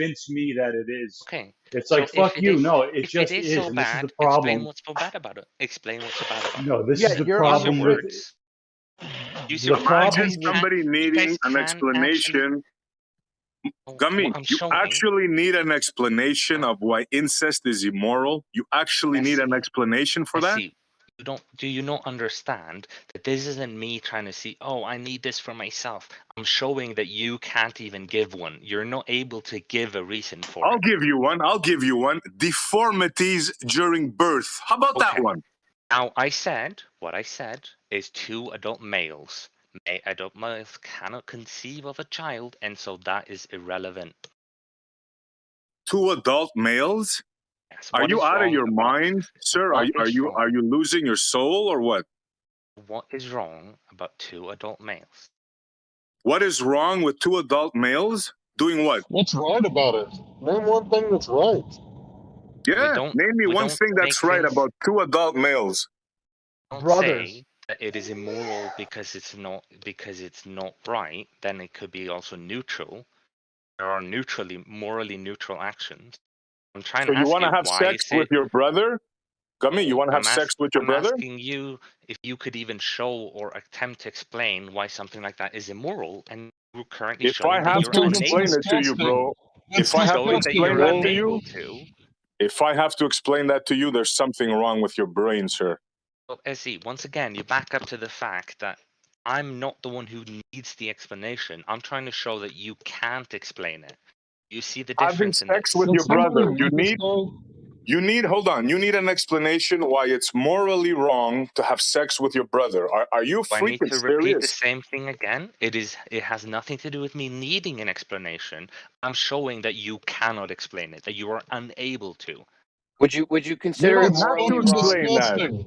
convince me that it is. Okay. It's So like, fuck you. No, it if it just is is, so and this is the bad, explain problem. what's so bad about it. Explain what's so bad about it. No, this Yeah, is the you're Use your problem with words. Use the your words. problem. Imagine somebody You guys needing an can actually. explanation. Gummy, What I'm you showing. actually need an explanation of why incest is immoral. You actually need an explanation for that. See, do you not understand that this isn't me trying to see, oh, I need this for myself. I'm showing that you can't even give one. You're not able to give a reason for I'll it. give you one. I'll give you one. Deformities during birth. How about that one? Now, what I said is 2 adult males. Adult males cannot conceive of a child, and so that is irrelevant. 2 adult males? Yes. Are you out of your mind, sir? Are you losing your soul or what? What is wrong about 2 adult males? What is wrong with 2 adult males? Doing what? What's right about it? Name one thing that's right. Yeah, name me one thing that's right about 2 adult males. Don't brothers. say that it is immoral because it's not right. Then it could be also neutral. There are morally neutral actions. I'm trying to ask you, you want to have sex with your brother? Gummy, you want to have sex with your brother? I'm asking you if you could even show or attempt to explain why something like that is immoral, and you're currently showing that you're unable to. If I have to explain it to you, bro, if I have to explain that to you, if I have to explain that to you, there's something wrong with your brain, sir. Well, Essie, once again, you back up to the fact that I'm not the one who needs the explanation. I'm trying to show that you can't explain it. You see the difference in this. Sex with your brother. You need an explanation why it's morally wrong to have sex with your brother. Are you freaking serious? I need to repeat the same thing again? It has nothing to do with me needing an explanation. I'm showing that you cannot explain it, that you are unable to. Would you consider it morally wrong?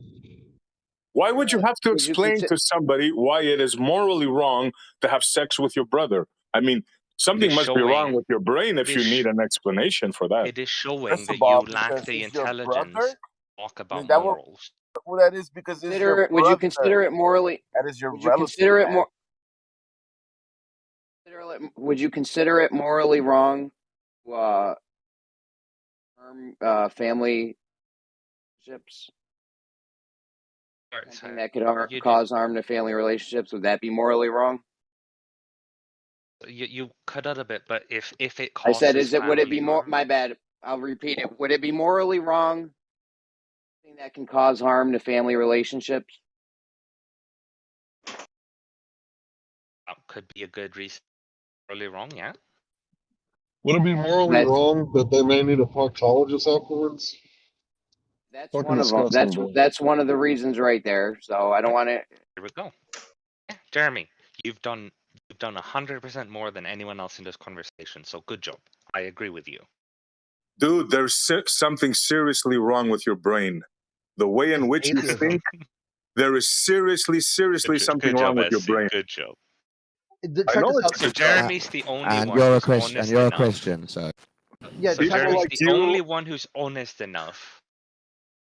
Why would you have to explain to somebody why it is morally wrong to have sex with your brother? I mean, something must be wrong with your brain if you need an explanation for that. It is showing that you lack the intelligence to talk about morals. Well, that is because it's your brother. Would you consider it morally? That is your would relative. You consider it more? Would you consider it morally wrong to harm family relationships? Something that could cause harm to family relationships, would that be morally wrong? You cut out a bit, but if it I causes said, would it be more? My bad. I'll repeat it. Would it be morally wrong? Something that can cause harm to family relationships? That could be a good reason. Morally wrong, yeah. Would it be morally wrong that they may need a proctologist afterwards? That's one of them. That's one of the reasons right there. So I don't want to. Here we go. Yeah, Jeremy, you've done 100% more than anyone else in this conversation. So good job. I agree with you. Dude, there's something seriously wrong with your brain. The way in which you think, there is seriously something wrong with your brain. Good job. I know so Jeremy's the only one. And you're a Christian, so. Yeah, so Jeremy's the only one who's honest enough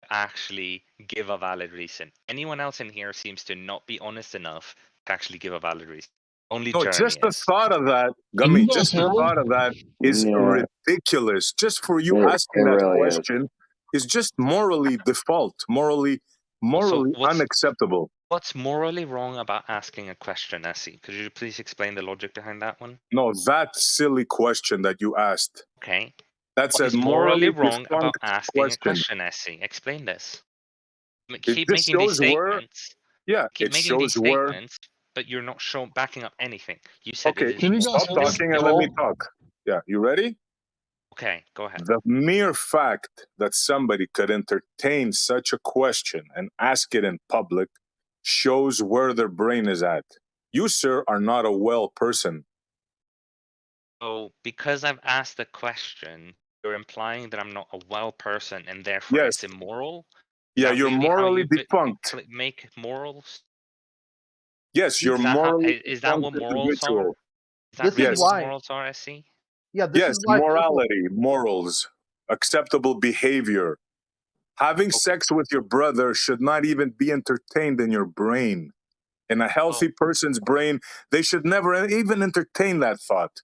to actually give a valid reason. Anyone else in here seems to not be honest enough to actually give a valid reason. Only Jeremy just the thought of that, Gummy, just the thought of that is ridiculous. Just for you asking that question is just morally default, morally unacceptable. What's morally wrong about asking a question, Essie? Could you please explain the logic behind that one? No, that silly question that you asked. Okay. That's what is morally wrong about asking a question, Essie? Explain this. Keep making these statements. Keep making these statements, but you're not backing up anything. You said okay. Can you stop talking and let me talk? Yeah, you ready? Okay, go ahead. The mere fact that somebody could entertain such a question and ask it in public shows where their brain is at. You, sir, are not a well person. So, because I've asked the question, you're implying that I'm not a well person and therefore it's immoral? Yeah, you're morally defunct. Make morals? Yes, you're morally Is that what morals are? Is that what morals are, SC? Yeah, yes, morality, morals, acceptable behavior. Having sex with your brother should not even be entertained in your brain. In a healthy person's brain, they should never even entertain that thought.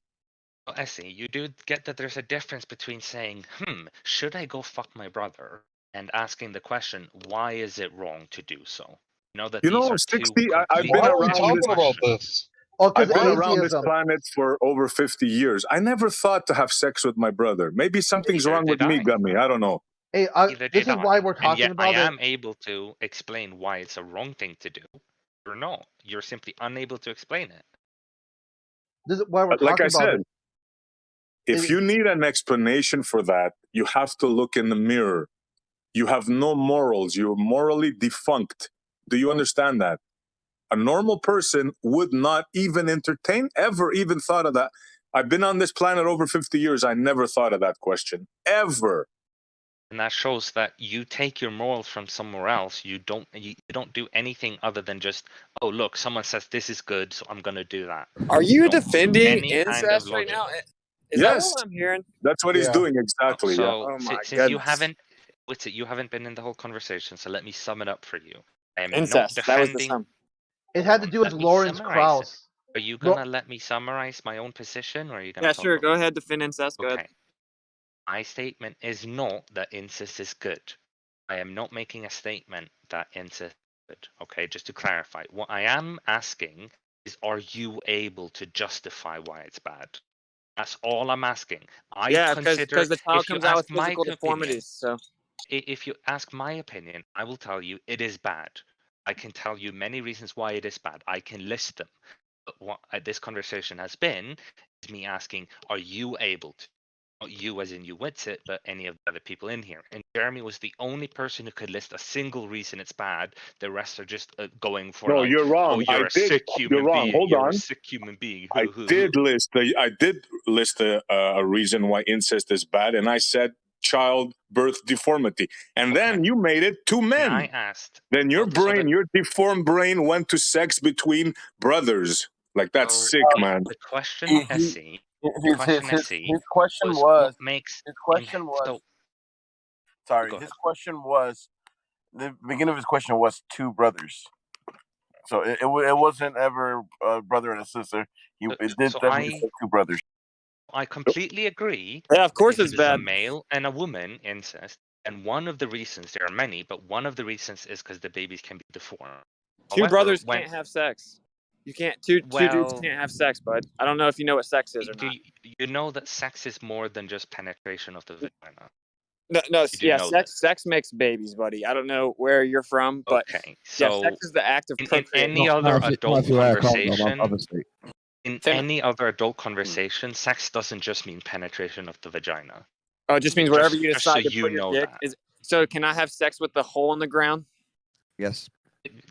Well, Essie, you do get that there's a difference between saying, should I go fuck my brother? And asking the question, why is it wrong to do so? You know that these are 60, two I've Why been are we around talking this. about this? I've been around this planet for over 50 years. I never thought to have sex with my brother. Maybe something's wrong with me, Gummy. I don't know. Hey, this is why we're talking about it. I am able to explain why it's a wrong thing to do. You're not. You're simply unable to explain it. This is why we're Like talking I about said, it. if you need an explanation for that, you have to look in the mirror. You have no morals. You're morally defunct. Do you understand that? A normal person would not even entertain, ever even thought of that. I've been on this planet over 50 years. I never thought of that question, ever. And that shows that you take your morals from somewhere else. You don't do anything other than just, oh, look, someone says this is good, so I'm going to do that. Are you defending incest right now? Is that Yes, what I'm hearing? that's what he's doing exactly. So, Oh my since you haven't been in the whole conversation, so let me sum it up for you. I am Incest. not defending. That was the sum. It had to do with Lawrence Krauss. Are you gonna let me summarize my own position, or are you gonna? Yeah, sure. Go ahead. Defend incest. Go ahead. My statement is not that incest is good. I am not making a statement that incest is good. Okay, just to clarify, what I am asking is, are you able to justify why it's bad? That's all I'm asking. Because the child comes out with physical deformities. So, if you ask my opinion, I will tell you it is bad. I can tell you many reasons why it is bad. I can list them. But what this conversation has been is me asking, are you able to? Not you as in you Witsit, but any of the other people in here. And Jeremy was the only person who could list a single reason it's bad. The rest are just going for no, like, you're wrong. oh, you're a sick human being. Hold you're on. a sick human being. I did list a reason why incest is bad, and I said childbirth deformity. And then you made it two men. And I asked. Then your deformed brain went to sex between brothers. Like, that's sick, man. The question, Essie. His question was. The beginning of his question was two brothers. So it wasn't ever a brother and a sister. It did definitely say two brothers. I completely agree. Yeah, of course it's bad. A male and a woman incest, and one of the reasons, there are many, but one of the reasons is because the babies can be deformed. Two brothers can't have sex. You can't. Two dudes can't have sex, bud. I don't know if you know what sex is or not. You know that sex is more than just penetration of the vagina. Sex makes babies, buddy. I don't know where you're from, but sex is the act of procreation. In any other adult conversation, sex doesn't just mean penetration of the vagina. Oh, it just means wherever you decide to put your dick. So can I have sex with the hole in the ground? Yes.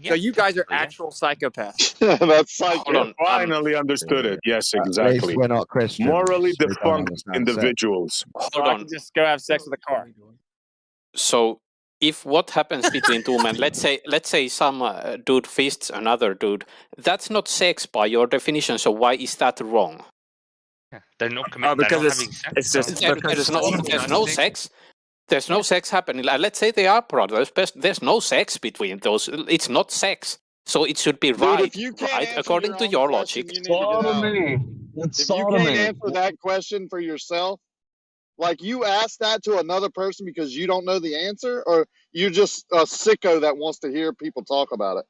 So you guys are actual psychopaths. That's psycho. Finally understood it. Yes, exactly. At least we're not Christians. Morally defunct individuals. Hold on. Just go have sex with a car. So, if what happens between two men, let's say some dude fists another dude, that's not sex by your definition. So why is that wrong? Yeah, they're not committing. Because there's no sex. There's no sex happening. Let's say they are brothers, but there's no sex between those. It's not sex. So it should be right according to your logic. Sodomy. If you can't answer that question for yourself, like you ask that to another person because you don't know the answer, or you're just a sicko that wants to hear people talk about it.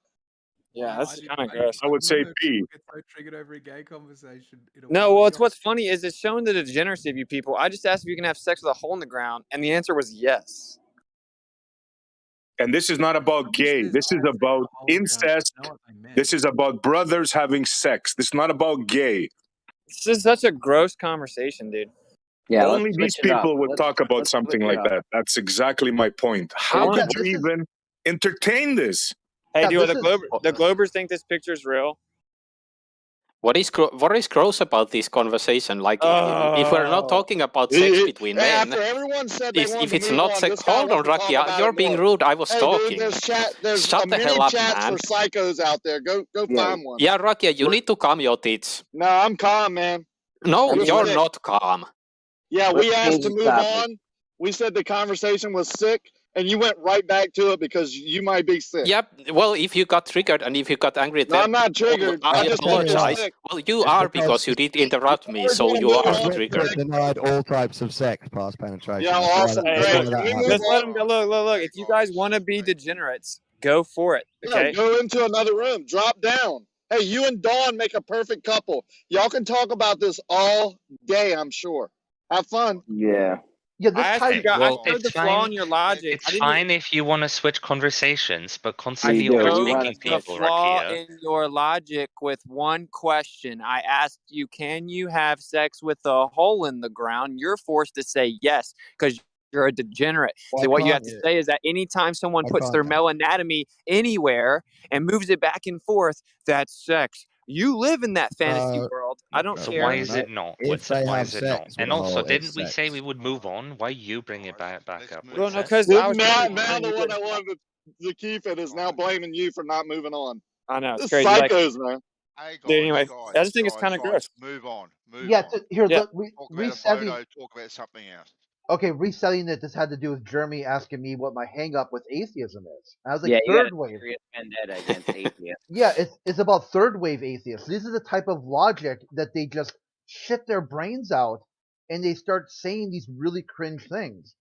Yeah, that's kind of gross. I would say B. Triggered over a gay conversation. No, well, what's funny is it's showing the degeneracy of you people. I just asked if you can have sex with a hole in the ground, and the answer was yes. And this is not about gay. This is about incest. This is about brothers having sex. This is not about gay. This is such a gross conversation, dude. Yeah, only these people would talk about something like that. That's exactly my point. How could you even entertain this? Hey, do the Globers think this picture is real? What is gross about this conversation? Like, if we're not talking about sex between men, after everyone said if it's not sex, hold on, Rocky, you're being rude. I was talking. Dude, there's Shut the hell up, chats man. for psychos out there. Go find one. Yeah, Rocky, you need to calm your tits. No, I'm calm, man. No, you're not calm. Yeah, we asked to move on. We said the conversation was sick. and you went right back to it because you might be sick. Yep. Well, if you got triggered and if you got angry, No, then I'm not triggered. I just think you're apologize. sick. Well, you are because you did interrupt me, so you are triggered. Denied all types of sex past penetration. Yeah, awesome. Great. Let's let them go. Look. If you guys want to be degenerates, go for it. Okay. Yeah, go into another room. Drop down. Hey, you and Dawn make a perfect couple. Y'all can talk about this all day, I'm sure. Have fun. Yeah. Yeah, this I heard the flaw in your logic. It's fine if you want to switch conversations, but constantly do. overthinking The people, flaw Rakia. in your logic with one question. I asked you, can you have sex with a hole in the ground? You're forced to say yes because you're a degenerate. So what you have to say is that anytime someone puts their male anatomy anywhere and moves it back and forth, that's sex. You live in that fantasy world. I don't care. Why is it not? Why is it not? And also, didn't we say we would move on? Why you bring it back up? Well, no, because I was now the one that wanted to keep it is now blaming you for not moving on. I know, it's This crazy. Psychos, man. Hey guys, anyway, I just think it's kind of gross. Move on. Here, talk resetting. about a photo, talk about something else. Okay, resetting it. This had to do with Jeremy asking me what my hang up with atheism is. I was like, Yeah, third wave. Vendetta against atheists. Yeah, it's about third wave atheists. This is the type of logic that they just shit their brains out and they start saying these really cringe things.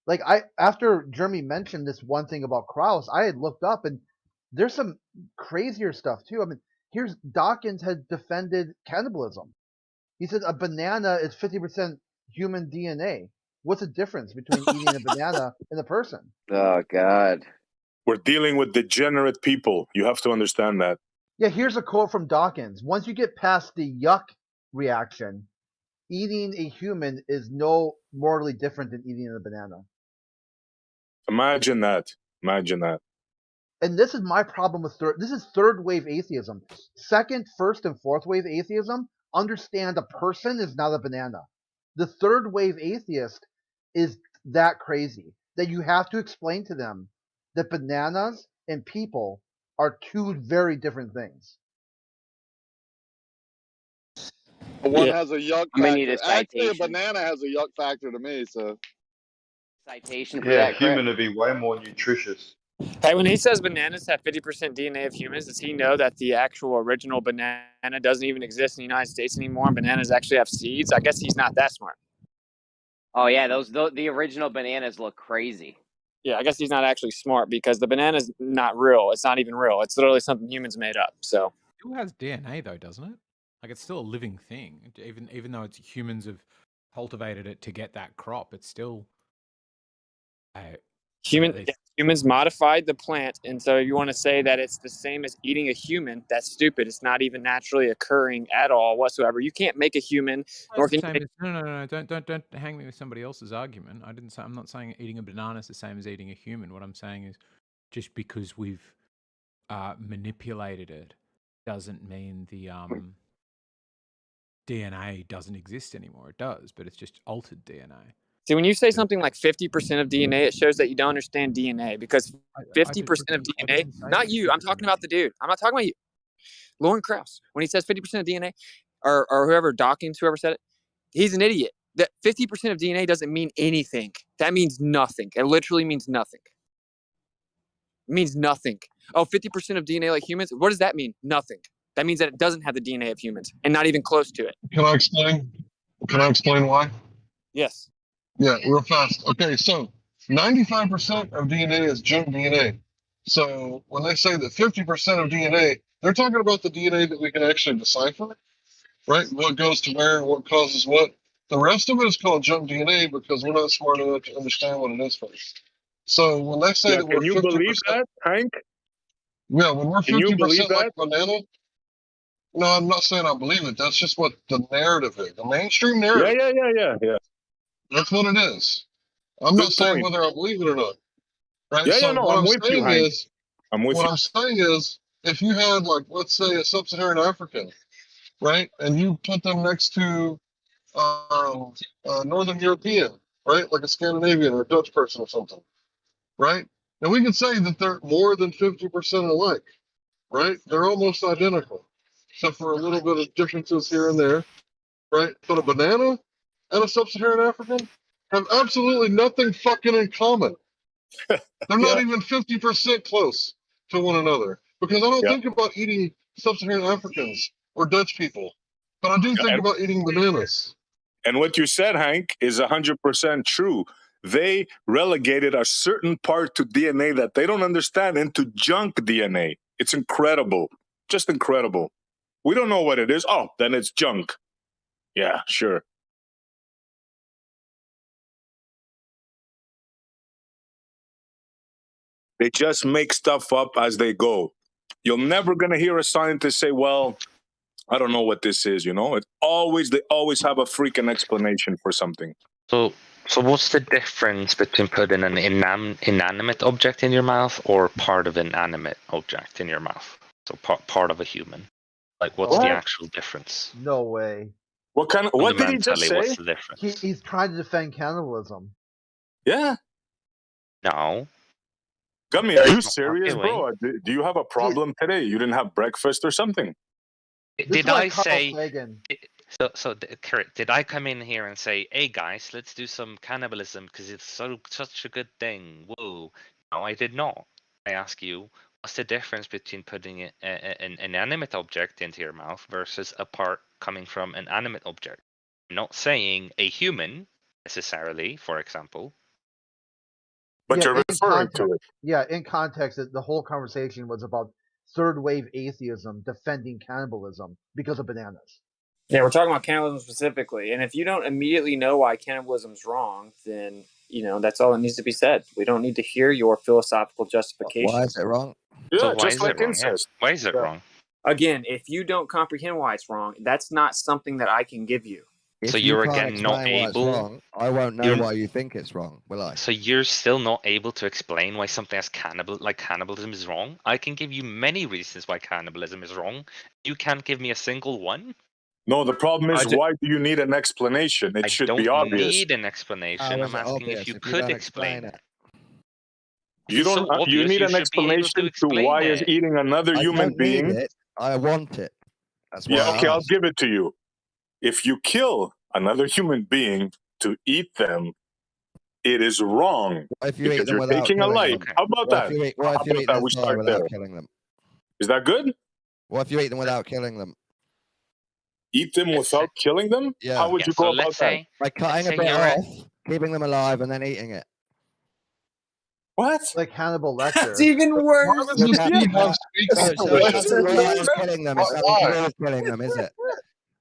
Like after Jeremy mentioned this one thing about Krauss, I had looked up and there's some crazier stuff too. I mean, here's Dawkins had defended cannibalism. He said a banana is 50% human DNA. What's the difference between eating a banana and a person? Oh, God. We're dealing with degenerate people. You have to understand that. Yeah, here's a quote from Dawkins. Once you get past the yuck reaction, eating a human is no morally different than eating a banana. Imagine that. Imagine that. And this is my problem with third wave atheism. Second, first, and fourth wave atheism understand a person is not a banana. The third wave atheist is that crazy that you have to explain to them that bananas and people are two very different things. One has a yuck factor. Actually, a citation. banana has a yuck factor to me, so. Citation for that. Human would be way more nutritious. Hey, when he says bananas have 50% DNA of humans, does he know that the actual original banana doesn't even exist in the United States anymore? And bananas actually have seeds? I guess he's not that smart. Oh, yeah, the original bananas look crazy. Yeah, I guess he's not actually smart because the banana's not real. It's not even real. It's literally something humans made up. So it still has DNA though, doesn't it? Like it's still a living thing. Even though it's humans have cultivated it to get that crop, it's still humans modified the plant, and so you want to say that it's the same as eating a human? That's stupid. It's not even naturally occurring at all whatsoever. You can't make a human. No, don't hang me with somebody else's argument. I'm not saying eating a banana is the same as eating a human. What I'm saying is, just because we've manipulated it doesn't mean the DNA doesn't exist anymore. It does, but it's just altered DNA. See, when you say something like 50% of DNA, it shows that you don't understand DNA because 50% of DNA, not you, I'm talking about the dude. I'm not talking about you. Lauren Krauss, when he says 50% of DNA, or whoever, Dawkins, whoever said it, he's an idiot. That 50% of DNA doesn't mean anything. That means nothing. It literally means nothing. It means nothing. Oh, 50% of DNA like humans? What does that mean? Nothing. That means that it doesn't have the DNA of humans and not even close to it. Can I explain? Can I explain why? Yes. Yeah, real fast. Okay, so 95% of DNA is junk DNA. So when they say that 50% of DNA, they're talking about the DNA that we can actually decipher, right? What goes to where, what causes what. The rest of it is called junk DNA because we're not smart enough to understand what it is first. So when they say that we're 50%, can you believe that, Hank? Yeah, when we're 50% like banana, no, I'm not saying I believe it. That's just what the narrative is, the mainstream narrative. Yeah. That's what it is. I'm not saying whether I believe it or not. Right? Yeah, so no, what I'm with you, Hank. I'm saying is, if you had, like, let's say a sub-Saharan African, right, and you put them next to Northern European, right, like a Scandinavian or a Dutch person or something, right, and we can say that they're more than 50% alike, right? They're almost identical, except for a little bit of differences here and there, right? But a banana and a sub-Saharan African have absolutely nothing fucking in common. They're not even 50% close to one another. Because I don't think about eating sub-Saharan Africans or Dutch people, but I do think about eating bananas. And what you said, Hank, is 100% true. They relegated a certain part to DNA that they don't understand into junk DNA. It's incredible. Just incredible. We don't know what it is. Oh, then it's junk. Yeah, sure. They just make stuff up as they go. You're never going to hear a scientist say, well, I don't know what this is, you know? They always have a freaking explanation for something. So what's the difference between putting an inanimate object in your mouth or part of an animate object in your mouth? So part of a human. Like, what's the actual difference? No way. What did he just say? What's the difference? He's trying to defend cannibalism. Yeah. No. Gummy, are you serious, bro? Do you have a problem today? You didn't have breakfast or something? Did I say... Kurt, did I come in here and say, hey guys, let's do some cannibalism because it's such a good thing? Whoa. No, I did not. I ask you, what's the difference between putting an inanimate object into your mouth versus a part coming from an animate object? I'm not saying a human, necessarily, for example. But you're referring to it. Yeah, in context, the whole conversation was about third wave atheism defending cannibalism because of bananas. Yeah, we're talking about cannibalism specifically. And if you don't immediately know why cannibalism is wrong, then, that's all that needs to be said. We don't need to hear your philosophical justification. Why is it wrong? Yeah, so just like incest. Why is it wrong? Again, if you don't comprehend why it's wrong, that's not something that I can give you. So you're again not able. Wrong, I won't know why you think it's wrong, will I? So you're still not able to explain why something as cannibalism is wrong. I can give you many reasons why cannibalism is wrong. You can't give me a single one. No, the problem is, why do you need an explanation? It should be obvious. I don't need an explanation. I'm asking if you could explain it. You don't. You need an explanation to why is eating another human being. Need it. I want it. That's why. Yeah, okay, I'll give it to you. If you kill another human being to eat them, it is wrong. What if you eat them you're taking a life. How about that? What if you eat them without killing them? Is that good? What if you eat them without killing them? Eat them without killing them? Yeah. How would you go about that? By cutting a bit off, keeping them alive, and then eating it. What? Like Hannibal Lecter. That's even worse. Killing them. It's not killing them, is it?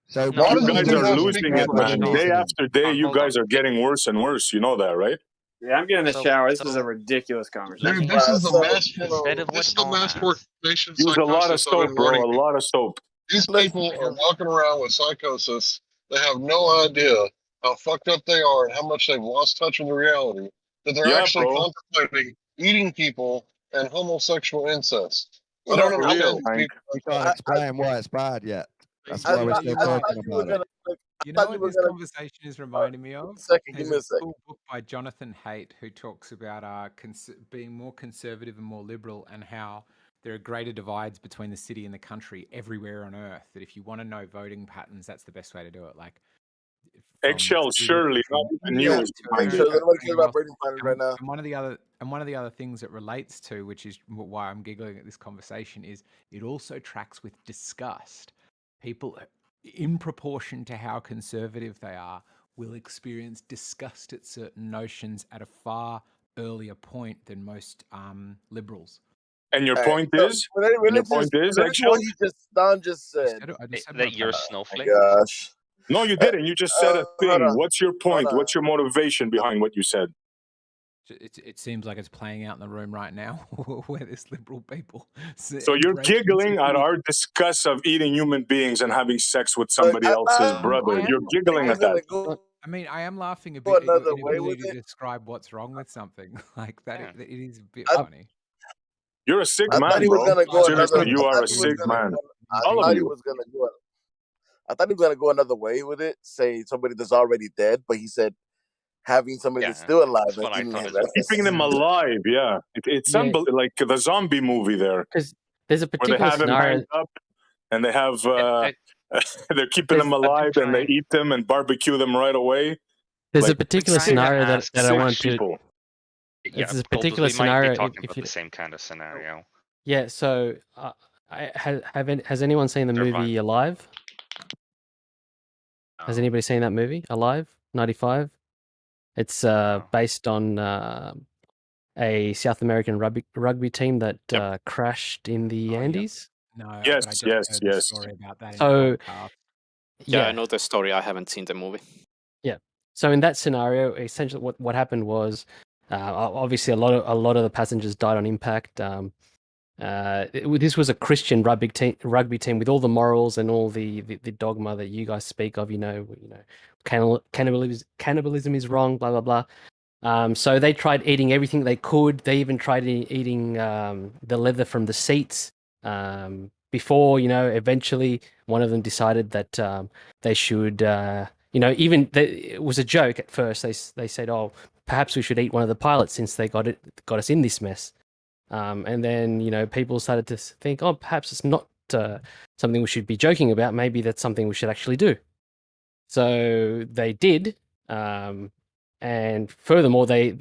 So you guys are losing it, man. Day after day, you guys are getting worse and worse. You know that, right? Yeah, I'm getting in the shower. This is a ridiculous conversation. Dude, this is the mass formation. Use a lot of soap, bro. A lot of soap. These people are walking around with psychosis. They have no idea how fucked up they are and how much they've lost touch with the reality. That they're actually contemplating eating people and homosexual incest. I don't understand. You can't explain why it's bad yet. That's why we're still talking about it. You know what this conversation is reminding me of? There's a cool book by Jonathan Haidt who talks about being more conservative and more liberal and how there are greater divides between the city and the country everywhere on Earth. That if you want to know voting patterns, that's the best way to do it. Like eggshells, surely not even news. And one of the other things it relates to, which is why I'm giggling at this conversation, is it also tracks with disgust. People, in proportion to how conservative they are, will experience disgust at certain notions at a far earlier point than most liberals. And your point is? What Don just said. That you're a snowflake? Gosh. No, you didn't. You just said a thing. What's your point? What's your motivation behind what you said? It seems like it's playing out in the room right now where there's liberal people. So you're giggling at our disgust of eating human beings and having sex with somebody else's brother. You're giggling at that. I mean, I am laughing a bit at your inability to describe what's wrong with something like that. Yeah. It is a bit funny. You're a sick man, bro. Seriously, you are a sick man. All of you. I thought he was gonna go another way with it. Say somebody that's already dead, but he said having somebody that's still alive and eating them. Keeping them alive, yeah. It's unbelievable, like the zombie movie there. Because there's a particular where they have them scenario. hanged up and they have they're keeping them alive and they eat them and barbecue them right away. There's a particular scenario that I want to. Yeah, It's a particular we might scenario. be talking if about you, the same kind of scenario. yeah. So, has anyone seen the movie Alive? Has anybody seen that movie Alive? 95. It's based on a South American rugby team that crashed in the Andes. No, Yes, but I just yes, heard yes. the story about that in So, a podcast. Yeah, I know the story. I haven't seen the movie. Yeah. So in that scenario, essentially, what happened was, obviously, a lot of the passengers died on impact. This was a Christian rugby team with all the morals and all the dogma that you guys speak of. Cannibalism is wrong. Blah blah blah. So they tried eating everything they could. They even tried eating the leather from the seats. Before, eventually one of them decided that they should, it was a joke at first. They said, "Oh, perhaps we should eat one of the pilots since they got us in this mess." And then, people started to think, "Oh, perhaps it's not something we should be joking about. Maybe that's something we should actually do." So they did, and furthermore, they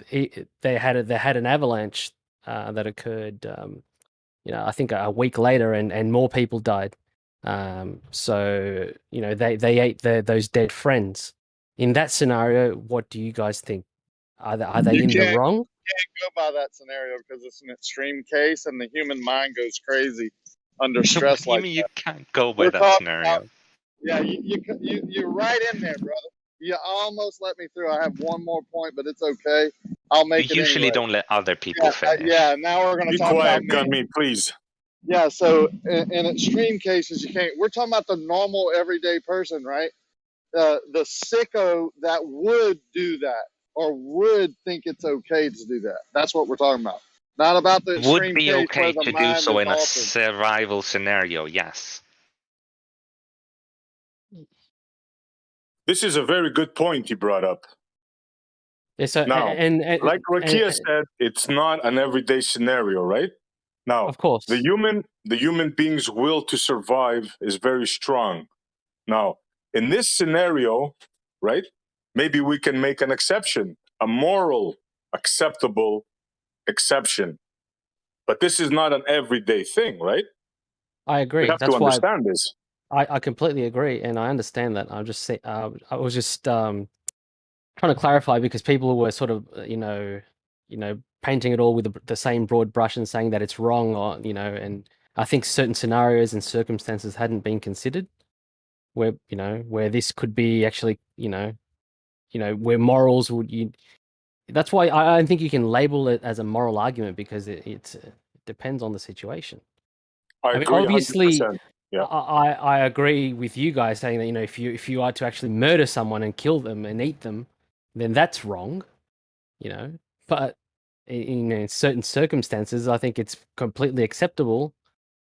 had an avalanche that occurred. I think a week later, and more people died. So they ate those dead friends. In that scenario, what do you guys think? Are they in the wrong? Can't go by that scenario because it's an extreme case and the human mind goes crazy under stress like that. You can't go by that scenario. Yeah, you're right in there, brother. You almost let me through. I have one more point, but it's okay. I'll make it usually anyway. Don't let other people finish. Yeah, now we're going to talk about me. Gummy, please. Yeah, so in extreme cases, you can't. We're talking about the normal, everyday person, right? The sicko that would do that or would think it's okay to do that. That's what we're talking about. Not about the extreme Would be case okay where the to do mind so is in a altered. survival scenario, yes. This is a very good point you brought up. Yeah, so, now, like Rakia said, it's not an everyday scenario, right? Now, of course, the human being's will to survive is very strong. Now, in this scenario, right, maybe we can make an exception, a moral, acceptable exception. But this is not an everyday thing, right? I agree. We have That's to understand this. I completely agree, and I understand that. I'm just I was just trying to clarify because people were sort of painting it all with the same broad brush and saying that it's wrong, or and I think certain scenarios and circumstances hadn't been considered, where where this could be actually where morals would That's why I don't think you can label it as a moral argument because it depends on the situation. I mean, agree, obviously, 100%. Yeah. I agree with you guys saying that if you are to actually murder someone and kill them and eat them, then that's wrong, But in certain circumstances, I think it's completely acceptable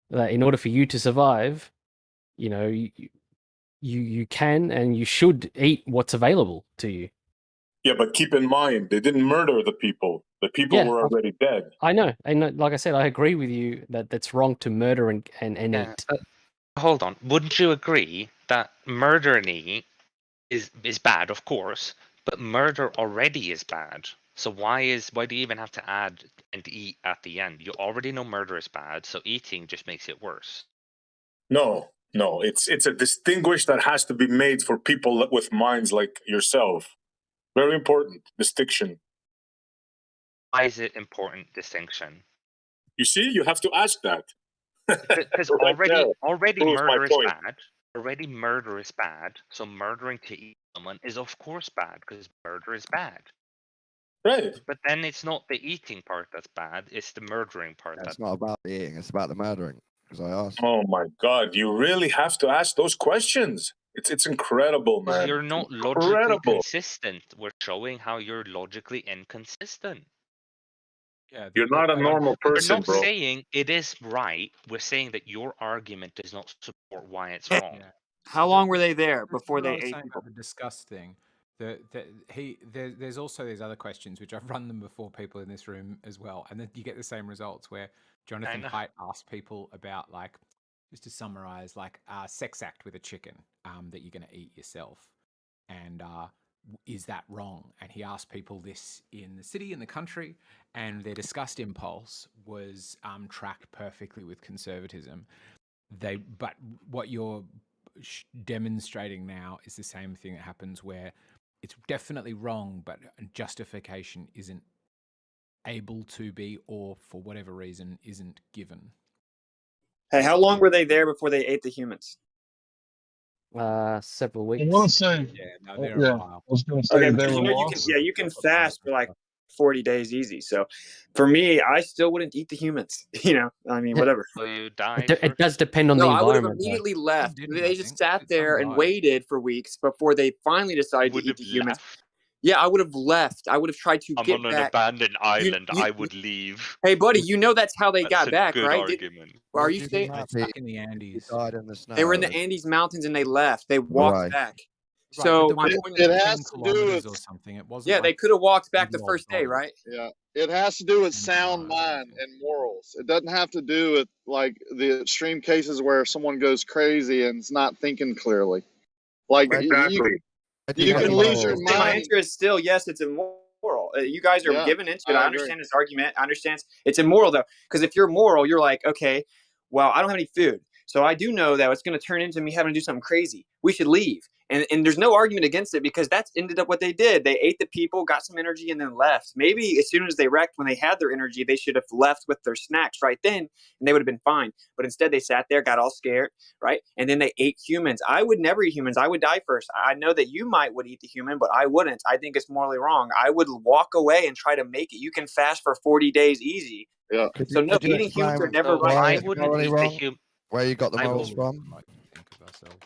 that in order for you to survive, you can and you should eat what's available to you. Yeah, but keep in mind, they didn't murder the people. The people were already dead. I know. And like I said, I agree with you that that's wrong to murder and eat. Hold on. Wouldn't you agree that murder and eat is bad, of course, but murder already is bad? So why do you even have to add and eat at the end? You already know murder is bad, so eating just makes it worse. No. It's a distinguish that has to be made for people with minds like yourself. Very important distinction. Why is it important distinction? You see, you have to ask that. Because already murder is bad. Already murder is bad. So murdering to eat someone is of course bad because murder is bad. Right. But then it's not the eating part that's bad, it's the murdering part. It's not about the eating, it's about the murdering. Because I asked. Oh my God, you really have to ask those questions. It's incredible, man. You're not logically consistent. We're showing how you're logically inconsistent. Yeah, you're not a normal person, We're not saying it is right. We're saying that your argument does not support why it's wrong. Yeah. How long were they there before they ate people? The disgust thing. There's also these other questions which I've run them before people in this room as well, and then you get the same results where Jonathan Haidt asked people about, like, just to summarize, like a sex act with a chicken that you're going to eat yourself, and is that wrong? And he asked people this in the city, in the country, and their disgust impulse was tracked perfectly with conservatism. But what you're demonstrating now is the same thing that happens where it's definitely wrong, but justification isn't able to be, or for whatever reason isn't given. Hey, how long were they there before they ate the humans? Several weeks. I want to say, no, they're a while. I was going to say Okay, they because were you can you can fast for like 40 days easy. So for me, I still wouldn't eat the humans. I mean, whatever. So you die. It does depend on the I would have environment. immediately left. Didn't, They just sat there and waited for weeks before they finally decided to eat the humans. Yeah, I would have left. I would have tried to I'm get on an back. abandoned island. I would leave. Hey, buddy, you know that's how they got a back, good right? argument. Are you saying stuck in the Andes? Died in the snow. They were in the Andes Mountains and they left. They walked back. Right, So but the it has to do with or something. It wasn't. Yeah, they could have walked back the good first day, old right? Yeah, it has to do with sound mind and morals. It doesn't have to do with like the extreme cases where someone goes crazy and is not thinking clearly. Like Exactly. you can lose your My mind. answer is still yes, it's immoral. You guys are giving into it. I I understand this argument. I understand it's immoral though, because if you're moral, you're like, okay, well, I don't have any food, so I do know that it's going to turn into me having to do something crazy. We should leave. And there's no argument against it because that's ended up what they did. They ate the people, got some energy, and then left. Maybe as soon as they wrecked, when they had their energy, they should have left with their snacks right then, and they would have been fine. But instead, they sat there, got all scared, right? And then they ate humans. I would never eat humans. I would die first. I know that you would eat the human, but I wouldn't. I think it's morally wrong. I would walk away and try to make it. You can fast for 40 days easy. Yeah. So no, eating humans are never I right. wouldn't eat the human. Where you got the morals from?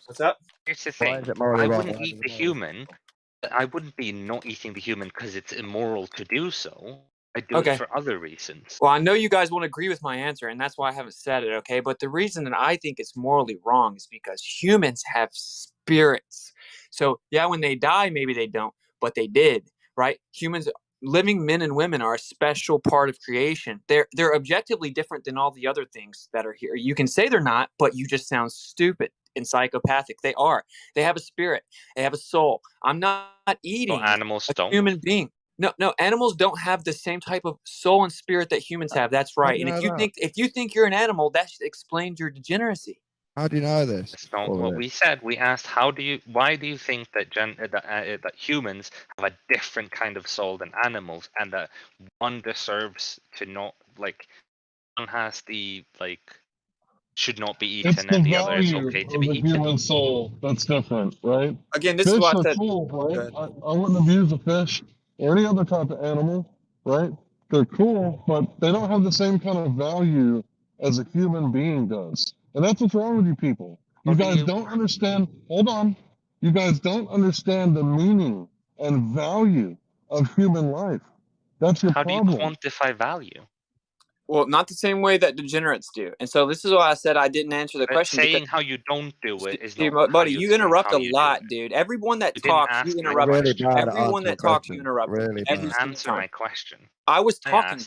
What's up? Here's the thing. I wouldn't eat the human. I wouldn't be not eating the human because it's immoral to do so. I do it for other reasons. Well, I know you guys won't agree with my answer, and that's why I haven't said it, okay? But the reason that I think it's morally wrong is because humans have spirits. So, yeah, when they die, maybe they don't, but they did, right? Humans, living men and women, are a special part of creation. They're objectively different than all the other things that are here. You can say they're not, but you just sound stupid and psychopathic. They are. They have a spirit. They have a soul. I'm not eating animals a human being. No, animals don't have the same type of soul and spirit that humans have. That's right. And if you think you're an animal, that explains your degeneracy. How do you know this? It's not what we said. We asked, why do you think that that humans have a different kind of soul than animals, and that one deserves to not one has the should not be eaten, It's the and the other is value okay to of be the eaten. human soul that's different, right? Again, this is Fish what I are said. cool, right? I wouldn't abuse a fish or any other type of animal, right? They're cool, but they don't have the same kind of value as a human being does. And that's what's wrong with you people. You guys don't understand. Hold on. You guys don't understand the meaning and value of human life. That's your problem. How do you quantify value? Well, not the same way that degenerates do. And so this is why I said I didn't answer the question. Saying how you don't do it is not buddy, how you interrupt a you lot, dude. Everyone that talks, you interrupt. Everyone that talks, you interrupt. Really every answer my question. I was talking.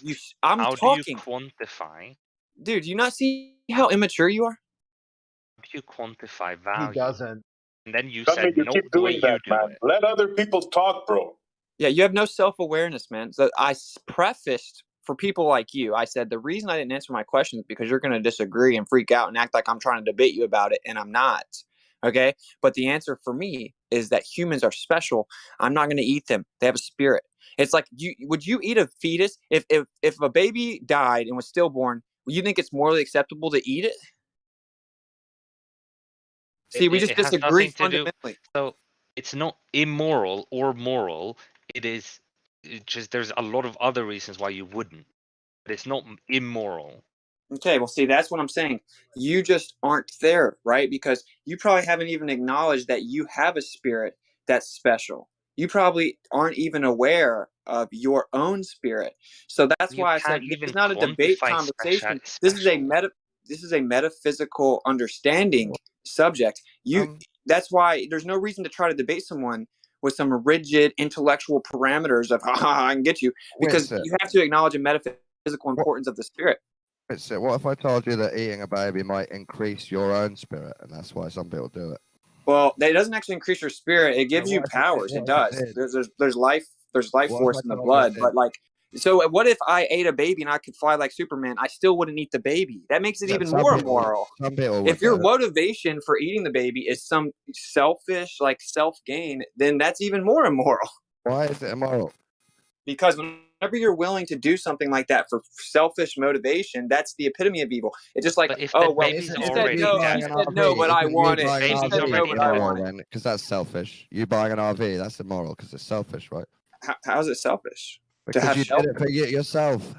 I'm how talking. How do you quantify? Dude, do you not see how immature you are? How do you quantify value? He doesn't. And then you said, you no, keep the way doing that, you do man. it. Let other people talk, bro. Yeah, you have no self-awareness, man. So I prefaced for people like you, I said the reason I didn't answer my question is because you're going to disagree and freak out and act like I'm trying to debate you about it, and I'm not. Okay? But the answer for me is that humans are special. I'm not going to eat them. They have a spirit. It's like, would you eat a fetus? If a baby died and was stillborn, would you think it's morally acceptable to eat it? See, we just disagree fundamentally. So it's not immoral or moral. It is just there's a lot of other reasons why you wouldn't. But it's not immoral. Okay, well, see, that's what I'm saying. You just aren't there, right? Because you probably haven't even acknowledged that you have a spirit that's special. You probably aren't even aware of your own spirit. So that's why I said this is not a debate conversation. This is a metaphysical understanding subject. That's why there's no reason to try to debate someone with some rigid intellectual parameters of I can get you, because you have to acknowledge a metaphysical importance of the spirit. So what if I told you that eating a baby might increase your own spirit, and that's why some people do it? Well, that doesn't actually increase your spirit. It gives you powers. It does. There's life force in the blood. But like, so what if I ate a baby and I could fly like Superman? I still wouldn't eat the baby. That makes it even more immoral. If your motivation for eating the baby is some selfish, like self gain, then that's even more immoral. Why is it immoral? Because whenever you're willing to do something like that for selfish motivation, that's the epitome of evil. It's just like, oh well, he said no, but I want it. He said no, but I want it. Because that's selfish. You buying an RV, that's immoral because it's selfish, right? How is it selfish? Because you did it for yourself.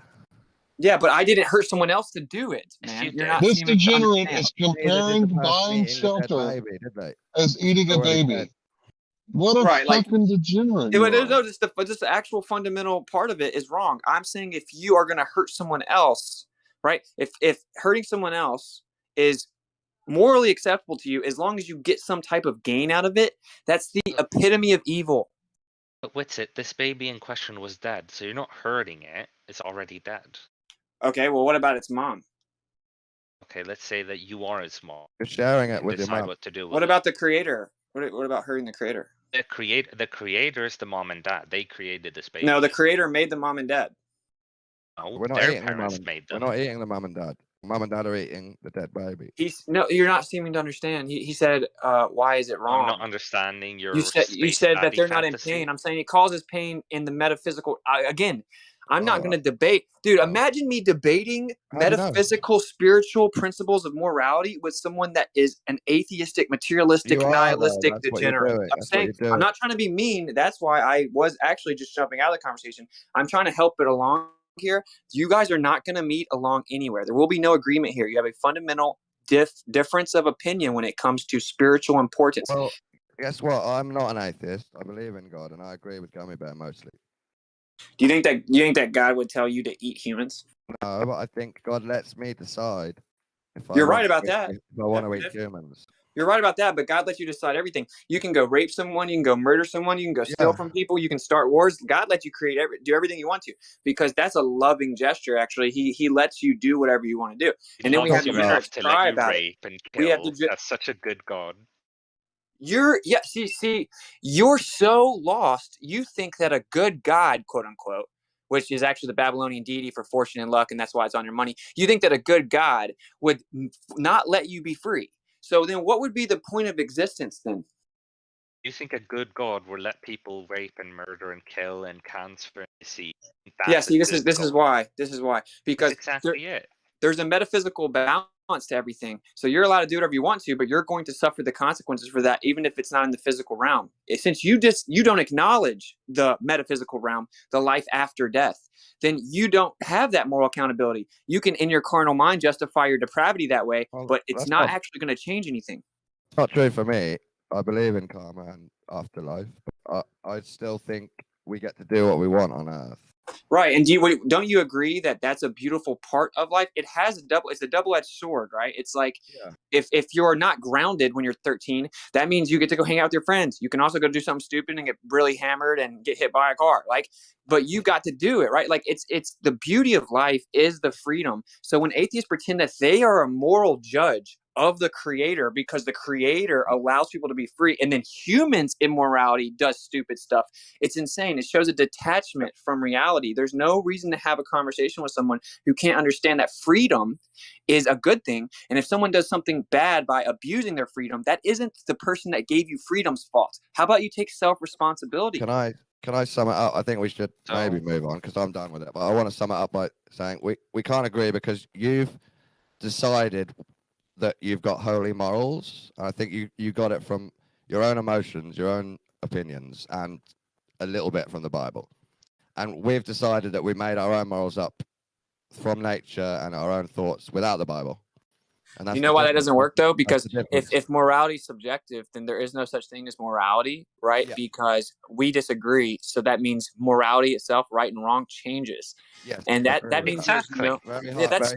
Yeah, but I didn't hurt someone else to do it, man. You're not. This degenerate is comparing buying shelter as eating a baby. What a fucking degenerate! No, just the actual fundamental part of it is wrong. I'm saying if you are going to hurt someone else, right? If hurting someone else is morally acceptable to you, as long as you get some type of gain out of it, that's the epitome of evil. But Witsit, this baby in question was dead, so you're not hurting it. It's already dead. Okay, well, what about its mom? Okay, let's say that you are its mom. You're sharing it with your mom. What to do with what about the creator? What about hurting the creator? The creator is the mom and dad. They created this baby. No, the creator made the mom and dad. No, we're not their eating parents the made them. We're not eating the mom and dad. Mom and dad are eating the dead baby. You're not seeming to understand. He said, why is it wrong? I'm not understanding your. You said that they're not in pain. I'm saying it causes pain in the metaphysical. Again, I'm not going to debate, dude. Imagine me debating metaphysical, spiritual principles of morality with someone that is an atheistic, materialistic, nihilistic degenerate. I'm saying I'm not trying to be mean. That's why I was actually just jumping out of the conversation. I'm trying to help it along here. You guys are not going to meet along anywhere. There will be no agreement here. You have a fundamental difference of opinion when it comes to spiritual importance. Well, guess what? I'm not an atheist. I believe in God, and I agree with Gummy Bear mostly. Do you think that God would tell you to eat humans? No, but I think God lets me decide if You're right about that. If I want to eat humans. You're right about that, but God lets you decide everything. You can go rape someone, you can go murder someone, you can go steal from people, you can start wars. God lets you do everything you want to, because that's a loving gesture. Actually, He lets you do whatever you want to do. And then we have to cry about it. We have to. That's such a good God. See, you're so lost. You think that a good God, quote unquote, which is actually the Babylonian deity for fortune and luck, and that's why it's on your money. You think that a good God would not let you be free. So then what would be the point of existence then? You think a good God will let people rape and murder and kill and cancer and disease? This is why. Because that's exactly it. There's a metaphysical balance to everything. So you're allowed to do whatever you want to, but you're going to suffer the consequences for that, even if it's not in the physical realm. Since you don't acknowledge the metaphysical realm, the life after death, then you don't have that moral accountability. You can, in your carnal mind, justify your depravity that way, but it's not actually going to change anything. It's not true for me. I believe in karma and afterlife, but I still think we get to do what we want on Earth. Right, and don't you agree that that's a beautiful part of life? It's a double-edged sword, right? It's like if you're not grounded when you're 13, that means you get to go hang out with your friends. You can also go do something stupid and get really hammered and get hit by a car. But you got to do it, right? Like it's the beauty of life is the freedom. So when atheists pretend that they are a moral judge of the creator because the creator allows people to be free, and then humans' immorality does stupid stuff, it's insane. It shows a detachment from reality. There's no reason to have a conversation with someone who can't understand that freedom is a good thing, and if someone does something bad by abusing their freedom, that isn't the person that gave you freedom's fault. How about you take self-responsibility? Can I sum it up? I think we should maybe move on because I'm done with it, but I want to sum it up by saying we can't agree because you've decided that you've got holy morals. I think you got it from your own emotions, your own opinions, and a little bit from the Bible. And we've decided that we made our own morals up from nature and our own thoughts without the Bible. And that's you know why that doesn't work though? Because if morality is subjective, then there is no such thing as morality, right? Yeah. Because we disagree. So that means morality itself, right and wrong, changes. Yes, and that means exactly. That's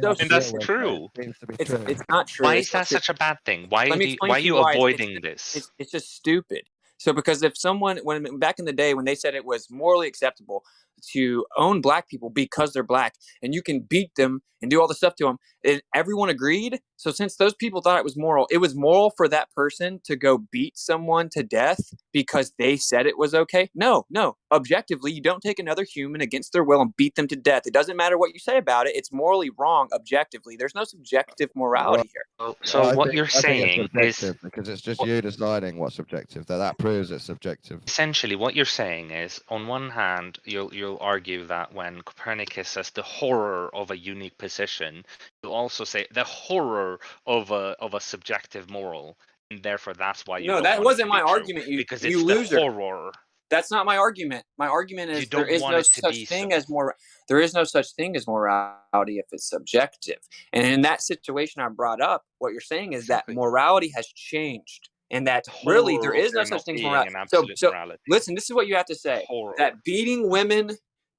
true. It's not true. Why is that such a bad thing? Why are you avoiding this? It's just stupid. So because if someone, when back in the day when they said it was morally acceptable to own black people because they're black, and you can beat them and do all the stuff to them. And everyone agreed. So since those people thought it was moral for that person to go beat someone to death because they said it was okay. No. Objectively, you don't take another human against their will and beat them to death. It doesn't matter what you say about it. It's morally wrong objectively. There's no subjective morality here. So what you're saying is because it's just you deciding what's subjective. That proves it's subjective. Essentially, what you're saying is, on one hand, you'll argue that when Copernicus says the horror of a unique position, you'll also say the horror of a subjective moral, and therefore that's why you. No, don't that want wasn't it to my be true, argument. because You it's loser. the horror. That's not my argument. My argument is there is no such thing as there is no such thing as morality if it's subjective. And in that situation I brought up, what you're saying is that morality has changed, and that really there is no such thing as morality. So listen, this is what you have to say: that beating women,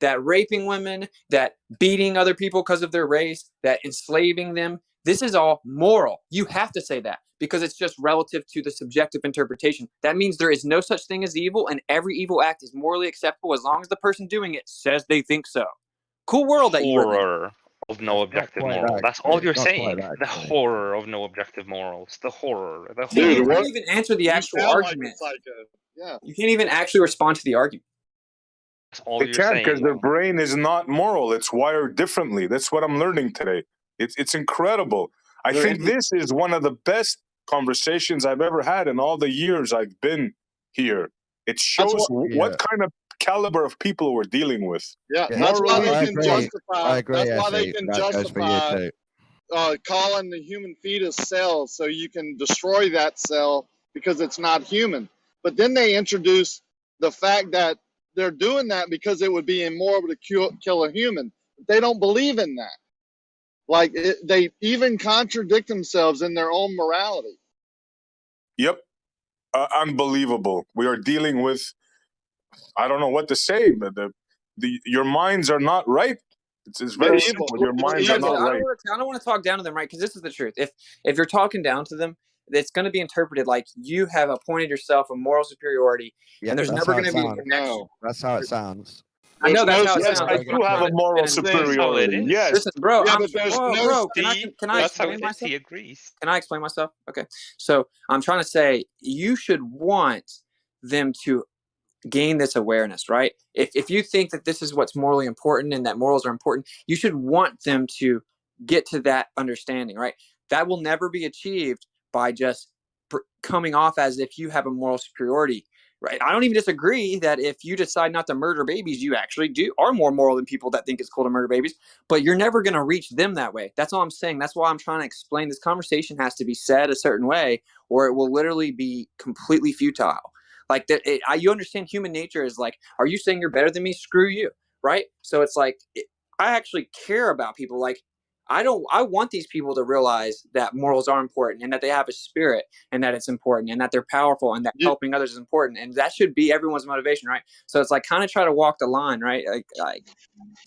that raping women, that beating other people because of their race, that enslaving them, this is all moral. You have to say that, because it's just relative to the subjective interpretation. That means there is no such thing as evil, and every evil act is morally acceptable as long as the person doing it says they think so. Cool world that you live in. Horror of no objective moral. That's all you're saying. The horror of no objective morals. The horror. The horror. You can't even answer the actual argument. Yeah. You can't even actually respond to the argument. That's all they you're can't, saying. because their brain is not moral. It's wired differently. That's what I'm learning today. It's incredible. I think this is one of the best conversations I've ever had in all the years I've been here. It shows what kind of caliber of people we're dealing with. Yeah, that's why they can justify. I agree. That's why they can justify too. calling the human fetus cells, so you can destroy that cell because it's not human. But then they introduce the fact that they're doing that because it would be immoral to kill a human. They don't believe in that. Like, they even contradict themselves in their own morality. Yep. Unbelievable. We are dealing with, I don't know what to say, but your minds are not right. It's very simple. Your minds are not right. I don't want to talk down to them, right? Because this is the truth. If you're talking down to them, it's going to be interpreted like you have appointed yourself a moral superiority, and there's never going to be a connection. No, that's how it sounds. I know that's how it yes, sounds. I do have a moral superiority. Yes. Listen, bro. Yeah, but there's bro. Can I explain myself? He agrees. Can I explain myself? Okay. So I'm trying to say you should want them to gain this awareness, right? If you think that this is what's morally important and that morals are important, you should want them to get to that understanding, right? That will never be achieved by just coming off as if you have a moral superiority. Right. I don't even disagree that if you decide not to murder babies, you actually are more moral than people that think it's cool to murder babies. But you're never going to reach them that way. That's all I'm saying. That's why I'm trying to explain this conversation has to be said a certain way, or it will literally be completely futile. Like that, you understand human nature is like, are you saying you're better than me? Screw you. Right. So it's like I actually care about people. Like, I want these people to realize that morals are important and that they have a spirit and that it's important and that they're powerful and that helping others is important. And that should be everyone's motivation, right? So it's like kind of try to walk the line, right? Like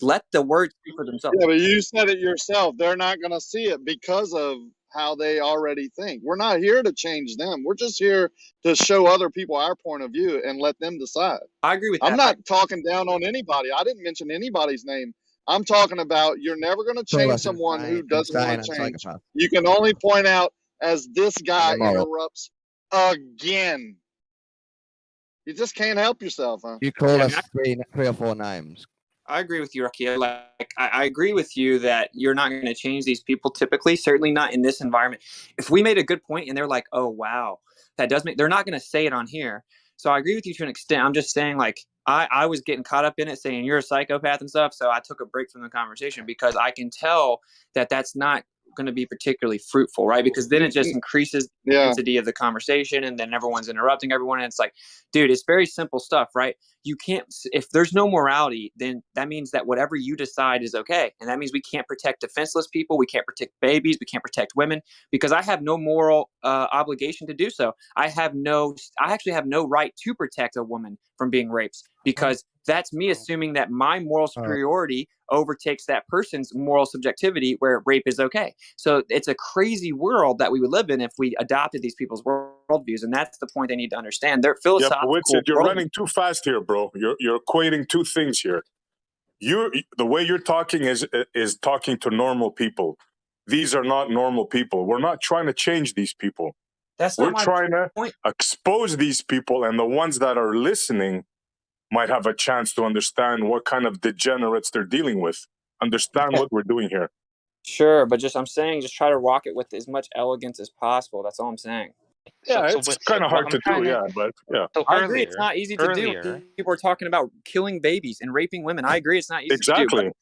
let the words speak for themselves. Yeah, but you said it yourself. They're not going to see it because of how they already think. We're not here to change them. We're just here to show other people our point of view and let them decide. I agree with that. I'm not talking down on anybody. I didn't mention anybody's name. I'm talking about you're never going to change someone who doesn't want to change. You can only point out as this guy interrupts again. You just can't help yourself, huh? You call us three or four names. I agree with you, Rocky. Like, I agree with you that you're not going to change these people typically, certainly not in this environment. If we made a good point and they're like, oh, wow, that does make, they're not going to say it on here. So I agree with you to an extent. I'm just saying, like, I was getting caught up in it saying you're a psychopath and stuff. So I took a break from the conversation because I can tell that that's not going to be particularly fruitful, right? Because then it just increases the intensity of the conversation and then everyone's interrupting everyone. And it's like, dude, it's very simple stuff, right? You can't, if there's no morality, then that means that whatever you decide is okay. And that means we can't protect defenseless people. We can't protect babies. We can't protect women because I have no moral obligation to do so. I actually have no right to protect a woman from being raped because that's me assuming that my moral superiority overtakes that person's moral subjectivity where rape is okay. So it's a crazy world that we would live in if we adopted these people's worldviews. And that's the point they need to understand. They're philosophical. You're running too fast here, bro. You're equating two things here. The way you're talking is talking to normal people. These are not normal people. We're not trying to change these people. We're trying to expose these people, and the ones that are listening might have a chance to understand what kind of degenerates they're dealing with. Understand what we're doing here. Sure, but I'm saying just try to rock it with as much elegance as possible. That's all I'm saying. Yeah, it's kind of hard to do, but yeah. So I agree, it's not easy to do. People are talking about killing babies and raping women. I agree, it's not easy to do. But,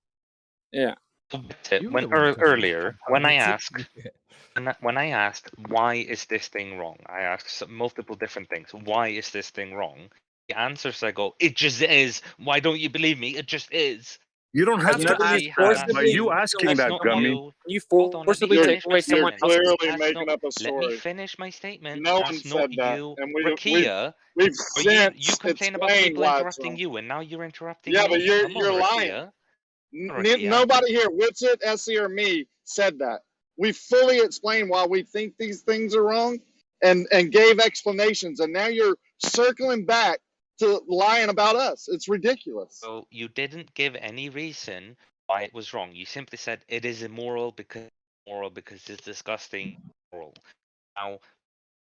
yeah. Earlier, when I asked why is this thing wrong, I asked multiple different things. Why is this thing wrong? The answers I go, it just is. Why don't you believe me? It just is. You don't have to ask that. By you asking that, Gummy. You forcibly take away someone You're else's. clearly making up a story. Let me finish my statement. No one That's said not that. you, And Rakia. we've You complain about people interrupting you, and now you're interrupting me. Yeah, but you're Rakia. lying. Nobody here, Witsit, Essie, or me, said that. We fully explained why we think these things are wrong and gave explanations. And now you're circling back to lying about us. It's ridiculous. So you didn't give any reason why it was wrong. You simply said it is immoral because it's disgusting. Immoral. Now,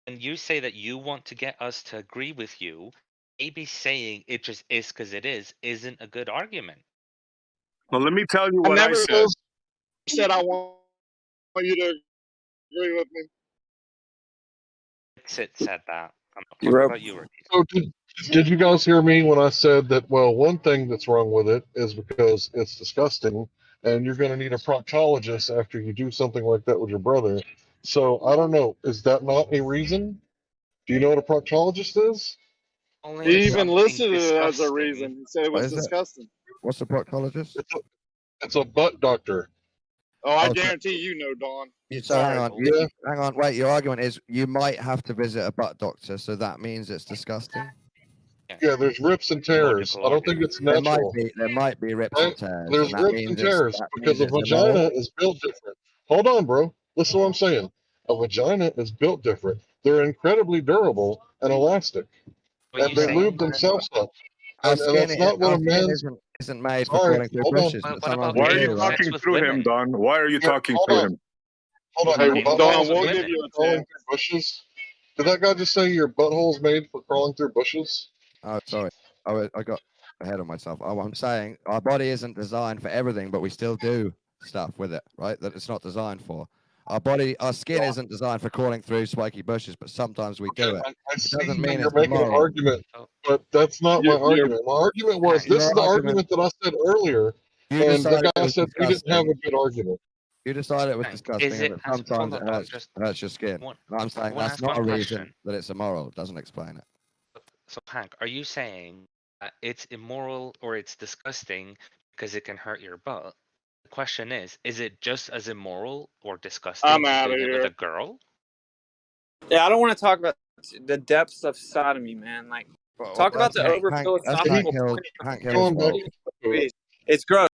when you say that you want to get us to agree with you, maybe saying it just is because it isn't a good argument. Well, let me tell you what I said. Said I want you to agree with me. Sid said that. I'm not talking about you, Ricky. So did you guys hear me when I said that, well, one thing that's wrong with it is because it's disgusting and you're going to need a proctologist after you do something like that with your brother. So I don't know. Is that not a reason? Do you know what a proctologist is? He even listed it as a reason. He said it was disgusting. What's the proctologist? It's a butt doctor. Oh, I guarantee you know, Dawn. So hang on, wait. Your argument is you might have to visit a butt doctor, so that means it's disgusting. Yeah, there's rips and tears. I don't think it's natural. There might be rips and tears. There's rips and tears because a vagina is built different. Hold on, bro. Listen to what I'm saying. A vagina is built different. They're incredibly durable and elastic, and they lube themselves up. And that's not what a man isn't made for crawling through bushes. Why are you talking through him, Don? Why are you talking through him? Hold on, hey, Don, we'll give you a chance. Bushes. Did that guy just say your butthole's made for crawling through bushes? Oh, sorry. I got ahead of myself. Oh, I'm saying our body isn't designed for everything, but we still do stuff with it, right? That it's not designed for. Our skin isn't designed for crawling through spiky bushes, but sometimes we do it. It doesn't mean you're it's making immoral. an argument, but that's not my argument. My argument was this is the argument that I said earlier, and the guy said we didn't have a good argument. You decided it was disgusting, and sometimes it hurts your skin. And I'm saying that's not a reason that it's immoral. It doesn't explain it. So, Hank, are you saying it's immoral or it's disgusting because it can hurt your butt? The question is it just as immoral or disgusting I'm out of doing it here. with a girl? Yeah, I don't want to talk about the depths of sodomy, man. Like, talk about the over philosophical. Hank Hill's It's gross.